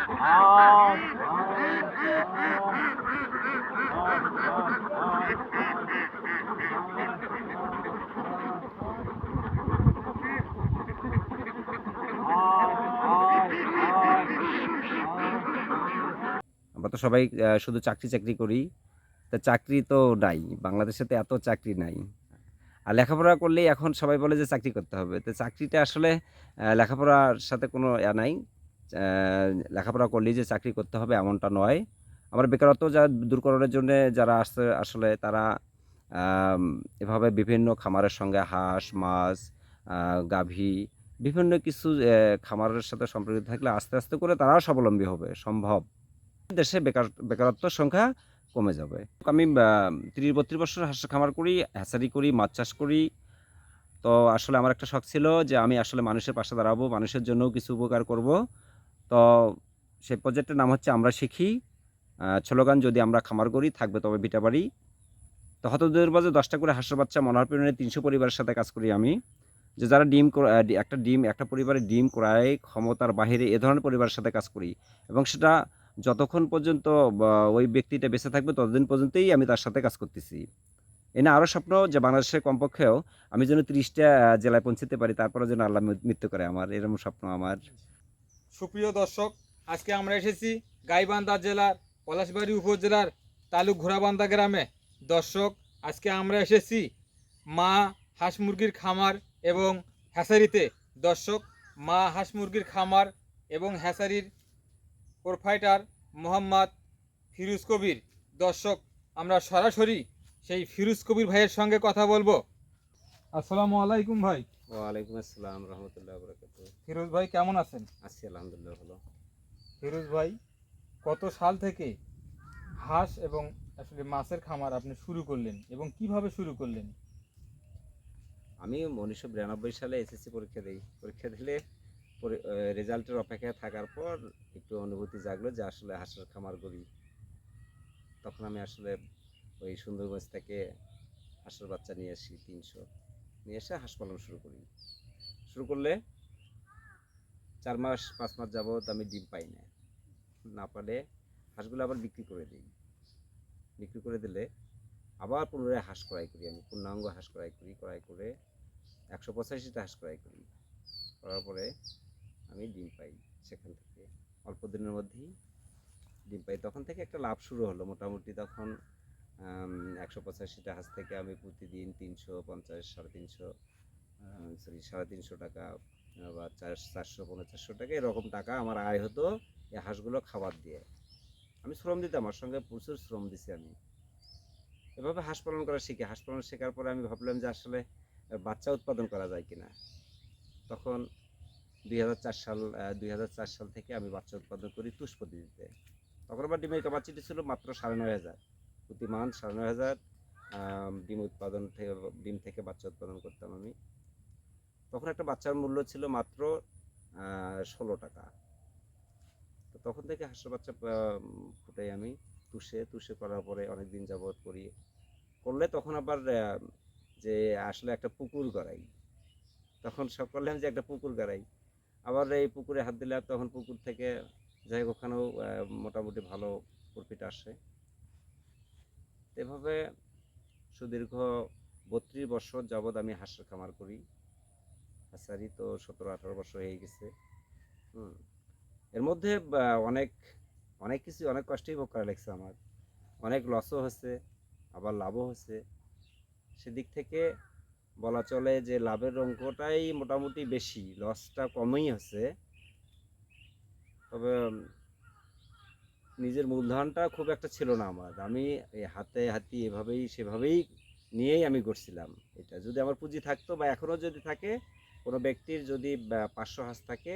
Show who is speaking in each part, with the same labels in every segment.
Speaker 1: আমরা তো সবাই শুধু চাকরি চাকরি করি, তা চাকরি তো নাই, বাংলাদেশে তো এত চাকরি নাই। আর লেখাপড়া করলেই এখন সবাই বলে যে চাকরি করতে হবে, তো চাকরিটা আসলে লেখাপড়ার সাথে কোনো নাই। লেখাপড়া করলেই যে চাকরি করতে হবে এমনটা নয়। আমরা বেকারত্ব দূরকরণের জন্য যারা আসছে আসলে তারা আম, এভাবে বিভিন্ন খামারের সঙ্গে হাঁস মাছ গাভী বিভিন্ন কিছু খামারের সাথে সম্পর্কিত থাকলে আস্তে আস্তে করে তারাও স্বাবলম্বী হবে সম্ভব। দেশে বেকারত্বের সংখ্যা কমে যাবে। আমি ৩০-৩২ বছর হাঁসের খামার করি, হ্যাচারি করি, মাছ চাষ করি। তো আসলে আমার একটা শখ ছিল যে আমি আসলে মানুষের পাশে দাঁড়াবো, মানুষের জন্যও কিছু উপকার করব। তো সেই প্রজেক্টের নাম হচ্ছে আমরা শিখি। স্লোগান, যদি আমরা খামার করি থাকবে তবে ভিটা বাড়ি। তো হতদূর বাজে 10টা করে হাঁসের বাচ্চা মনোহর পরিমাণে 300 পরিবারের সাথে কাজ করি আমি। যে যারা একটা পরিবারে ডিম ক্রয় ক্ষমতার বাহিরে এ ধরনের পরিবারের সাথে কাজ করি, এবং সেটা যতক্ষণ পর্যন্ত ওই ব্যক্তিটা বেঁচে থাকবে ততদিন পর্যন্তই আমি তার সাথে কাজ করতেছি। এনে আরও স্বপ্ন যে বাংলাদেশের কমপক্ষেও আমি যেন 30টা জেলায় পৌঁছতে পারি, তারপরে যেন আল্লাহ মৃত্যু করে আমার, এরকম স্বপ্ন আমার।
Speaker 2: সুপ্রিয় দর্শক, আজকে আমরা এসেছি গাইবান্ধা জেলার পলাশবাড়ি উপজেলার তালুক ঘোড়াবান্ধা গ্রামে। দর্শক, আজকে আমরা এসেছি মা হাঁস মুরগির খামার এবং হ্যাচারিতে। দর্শক, মা হাঁস মুরগির খামার এবং হ্যাচারির প্রোপ্রাইটার মোহাম্মদ ফিরোজ কবির। দর্শক, আমরা সরাসরি সেই ফিরোজ কবির ভাইয়ের সঙ্গে কথা বলবো। আসসালামু আলাইকুম ভাই।
Speaker 1: ওয়ালাইকুম আসসালাম রহমতুল্লাহ বরকাতুহ।
Speaker 2: ফিরোজ ভাই কেমন আছেন?
Speaker 1: আছি আলহামদুলিল্লাহ ভালো।
Speaker 2: ফিরোজ ভাই, কত সাল থেকে হাঁস এবং আসলে মাছের খামার আপনি শুরু করলেন এবং কিভাবে শুরু করলেন?
Speaker 1: আমি 1992 সালে এসএসসি পরীক্ষা দিই। পরীক্ষা দিলে রেজাল্টের অপেক্ষায় থাকার পর একটু অনুভূতি জাগলো যে আসলে হাঁসের খামার করি। তখন আমি আসলে ওই সুন্দরগঞ্জ থেকে হাঁসের বাচ্চা নিয়ে আসি 300, নিয়ে এসে হাঁস পালন শুরু করি। শুরু করলে 4-5 মাস যাবৎ আমি ডিম পাই না, না পালে হাঁসগুলো আবার বিক্রি করে দিই। বিক্রি করে দিলে আবার পুনরায় হাঁস ক্রয় করি, আমি পূর্ণাঙ্গ হাঁস ক্রয় করি। ক্রয় করে 185টা হাঁস ক্রয় করি। করার পরে আমি ডিম পাই, সেখান থেকে অল্প দিনের মধ্যেই ডিম পাই। তখন থেকে একটা লাভ শুরু হলো মোটামুটি। তখন 185টা হাঁস থেকে আমি প্রতিদিন 350, 350 টাকা বা 400-450 টাকা এরকম টাকা আমার আয় হতো এই হাঁসগুলো খাবার দিয়ে। আমি শ্রম দিতাম, আমার সঙ্গে প্রচুর শ্রম দিছি আমি। এভাবে হাঁস পালন করা শিখি। হাঁস পালন শেখার পরে আমি ভাবলাম যে আসলে বাচ্চা উৎপাদন করা যায় কিনা। তখন 2004 সাল থেকে আমি বাচ্চা উৎপাদন করি তুষ পদ্ধতিতে। তখন আমার ডিমের ক্যাপাসিটি ছিল মাত্র 9,500, প্রতি মান্থ 9,500 ডিম থেকে বাচ্চা উৎপাদন করতাম আমি। তখন একটা বাচ্চার মূল্য ছিল মাত্র 16 টাকা। তো তখন থেকে হাঁসের বাচ্চা ফুটাই আমি তুষে করার পরে অনেক দিন যাবৎ করলে তখন আবার যে আসলে একটা পুকুর গড়াই। তখন সব করলাম যে একটা পুকুর গড়াই, আবার এই পুকুরে হাত দিলে তখন পুকুর থেকে যাই হোক ওখানেও মোটামুটি ভালো প্রফিট আসে। এভাবে সুদীর্ঘ 32 বছর যাবৎ আমি হাঁসের খামার করি। হ্যাচারি তো 17-18 বছর হয়ে গেছে। এর মধ্যে অনেক অনেক কিছু অনেক কষ্টই ভোগ করা লাগছে আমার। অনেক লসও হচ্ছে, আবার লাভও হচ্ছে। সেদিক থেকে বলা চলে যে লাভের অঙ্কটাই মোটামুটি বেশি, লসটা কমই হচ্ছে। তবে নিজের মূলধনটা খুব একটা ছিল না আমার। আমি এই হাতি এভাবেই সেভাবেই নিয়েই আমি করছিলাম। এটা যদি আমার পুঁজি থাকতো বা এখনও যদি থাকে, কোনো ব্যক্তির যদি 500 হাঁস থাকে,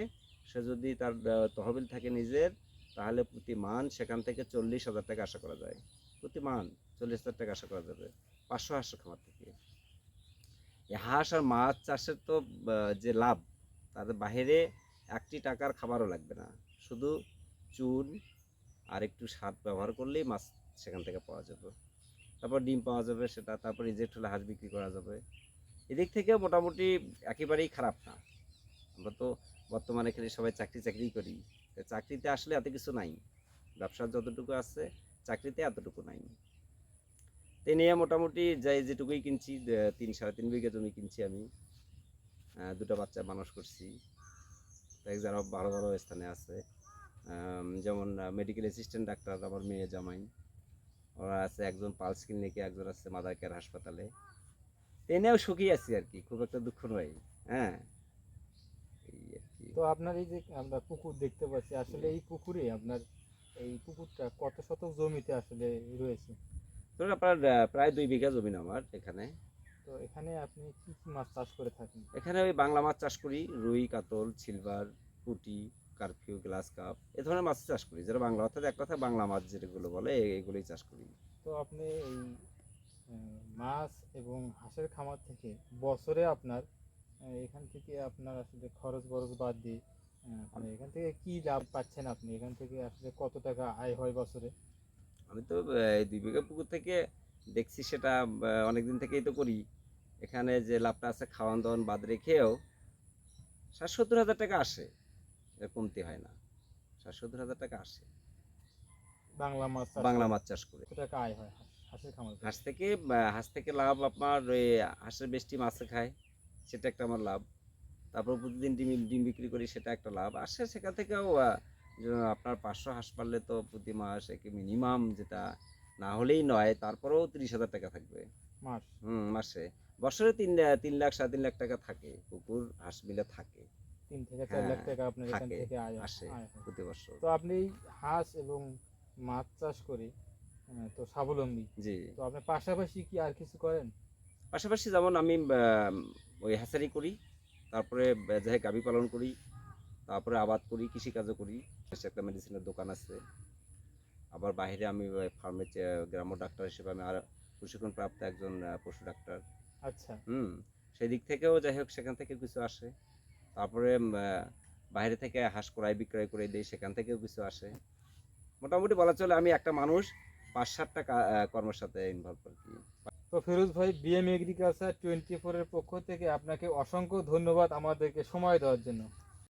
Speaker 1: সে যদি তার তহবিল থাকে নিজের, তাহলে প্রতি মান সেখান থেকে 40,000 টাকা আশা করা যায়। প্রতি মান 40,000 টাকা আশা করা যাবে 500 হাঁসের খামার থেকে। এই হাঁস আর মাছ চাষের তো যে লাভ, তার বাহিরে একটি টাকার খাবারও লাগবে না, শুধু চুন আর একটু সার ব্যবহার করলেই মাছ সেখান থেকে পাওয়া যাবে। তারপর ডিম পাওয়া যাবে, সেটা তারপর রিজেক্ট হলে হাঁস বিক্রি করা যাবে। এদিক থেকে মোটামুটি একেবারেই খারাপ না। আমরা তো বর্তমানে এখানে সবাই চাকরি করি, তো চাকরিতে আসলে এত কিছু নাই, ব্যবসার যতটুকু আছে চাকরিতে এতটুকু নাই। তো এই নিয়ে মোটামুটি যাই যেটুকুই কিনছি, 3-3.5 বিঘা জমি কিনছি আমি, দুটো বাচ্চা মানুষ করছি। তো যারা ভালো ভালো স্থানে আছে, যেমন মেডিকেল অ্যাসিস্ট্যান্ট ডাক্তার আমার মেয়ে জামাই, ওরা আছে, একজন পালস ক্লিনিকে, একজন আছে মাদার কেয়ার হাসপাতালে। তো এ নিয়েও সুখী আছি আর কি, খুব একটা দুঃখ নয়। হ্যাঁ, এই আর কি।
Speaker 2: তো আপনার এই যে আমরা পুকুর দেখতে পাচ্ছি, আসলে এই পুকুরে আপনার এই পুকুরটা কত শতক জমিতে আসলে রয়েছে?
Speaker 1: ধরুন আপনার প্রায় 2 বিঘা জমি আমার এখানে।
Speaker 2: তো এখানে আপনি কি কি মাছ চাষ করে থাকেন?
Speaker 1: এখানে ওই বাংলা মাছ চাষ করি, রুই, কাতল, সিলভার, পুঁটি, কারফিউ, গ্লাস কাপ, এ ধরনের মাছ চাষ করি, যেটা বাংলা, অর্থাৎ এক কথা বাংলা মাছ যেগুলো বলে এগুলোই চাষ করি।
Speaker 2: তো আপনি এই মাছ এবং হাঁসের খামার থেকে বছরে আপনার এখান থেকে আপনার আসলে খরচ বরচ বাদ দিয়ে আপনি এখান থেকে কি লাভ পাচ্ছেন? আপনি এখান থেকে আসলে কত টাকা আয় হয় বছরে?
Speaker 1: আমি তো এই 2 বিঘা পুকুর থেকে দেখছি সেটা অনেকদিন থেকেই তো করি। এখানে যে লাভটা আছে খাওয়ান দাওয়ান বাদ রেখেও 60-70 হাজার টাকা আসে, এর কমতি হয় না। 60-70 হাজার টাকা আসে
Speaker 2: বাংলা মাছ চাষ
Speaker 1: বাংলা
Speaker 2: করে
Speaker 1: মাছ চাষ করে।
Speaker 2: কত টাকা আয় হয় হাঁসের খামার থেকে?
Speaker 1: হাঁস থেকে লাভ আপনার ওই হাঁসের বেশটি মাছে খায়, সেটা একটা আমার লাভ। তারপর প্রতিদিন ডিম বিক্রি করি, সেটা একটা লাভ আসে সেখান থেকেও। যে আপনার 500 হাঁস পারলে তো প্রতি মাস একে মিনিমাম, যেটা না হলেই নয়, তারপরেও 30,000 টাকা থাকবে।
Speaker 2: মাস
Speaker 1: মাসে। বছরে 3 লাখ 3.5 লাখ টাকা থাকে, পুকুর হাঁস মিলে থাকে।
Speaker 2: 3 থেকে 4 লাখ
Speaker 1: হ্যাঁ,
Speaker 2: টাকা আপনার এখান
Speaker 1: থাকে,
Speaker 2: থেকে আয়
Speaker 1: আসে
Speaker 2: আয় হয়।
Speaker 1: প্রতি বছর।
Speaker 2: তো আপনি এই হাঁস এবং মাছ চাষ করে তো স্বাবলম্বী।
Speaker 1: জি।
Speaker 2: তো আপনি পাশাপাশি কি আর কিছু করেন?
Speaker 1: পাশাপাশি যেমন আমি ওই হ্যাচারি করি, তারপরে যাই গাভী পালন করি, তারপরে আবাদ করি, কৃষিকাজও করি। একটা মেডিসিনের দোকান আছে। আবার বাইরে আমি ফার্মে গ্রাম্য ডাক্তার হিসেবে আমি আর প্রশিক্ষণপ্রাপ্ত একজন পশু ডাক্তার।
Speaker 2: আচ্ছা।
Speaker 1: সেই দিক থেকেও যাই হোক সেখান থেকে কিছু আসে। তারপরে বাইরে থেকে হাঁস ক্রয় বিক্রয় করে দিই, সেখান থেকেও কিছু আসে। মোটামুটি বলা চলে আমি একটা মানুষ 5-7টা কর্মের সাথে ইনভলভ আর কি।
Speaker 2: তো ফিরোজ ভাই, বিএম এগ্রিকালচার 24 এর পক্ষ থেকে আপনাকে অসংখ্য ধন্যবাদ আমাদেরকে সময় দেওয়ার জন্য।